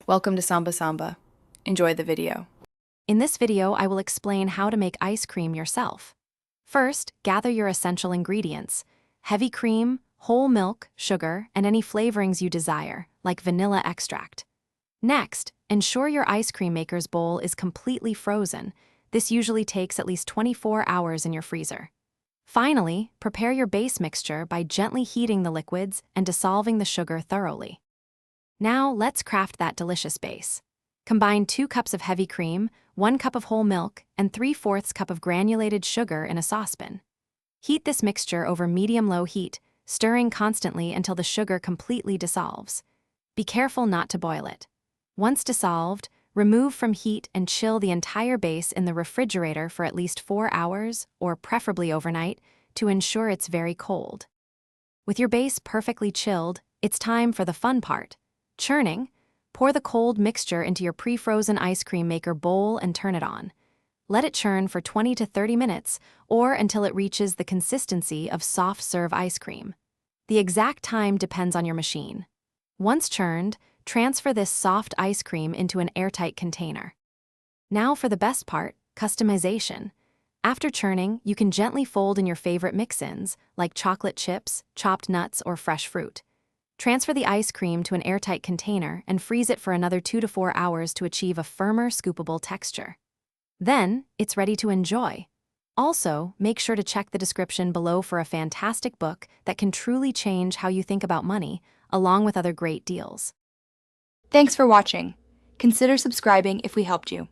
Welcome to Samba Samba. Enjoy the video. In this video, I will explain how to make ice cream yourself. First, gather your essential ingredients: heavy cream, whole milk, sugar, and any flavorings you desire, like vanilla extract. Next, ensure your ice cream maker's bowl is completely frozen. This usually takes at least 24 hours in your freezer. Finally, prepare your base mixture by gently heating the liquids and dissolving the sugar thoroughly. Now, let's craft that delicious base. Combine 2 cups of heavy cream, 1 cup of whole milk, and 3/4 cup of granulated sugar in a saucepan. Heat this mixture over medium-low heat, stirring constantly until the sugar completely dissolves. Be careful not to boil it. Once dissolved, remove from heat and chill the entire base in the refrigerator for at least 4 hours, or preferably overnight, to ensure it's very cold. With your base perfectly chilled, it's time for the fun part: churning. Pour the cold mixture into your pre-frozen ice cream maker bowl and turn it on. Let it churn for 20 to 30 minutes, or until it reaches the consistency of soft serve ice cream. The exact time depends on your machine. Once churned, transfer this soft ice cream into an airtight container. Now for the best part: customization. After churning, you can gently fold in your favorite mix-ins, like chocolate chips, chopped nuts, or fresh fruit. Transfer the ice cream to an airtight container and freeze it for another 2 to 4 hours to achieve a firmer, scoopable texture. Then, it's ready to enjoy. Also, make sure to check the description below for a fantastic book that can truly change how you think about money, along with other great deals. Thanks for watching. Consider subscribing if we helped you.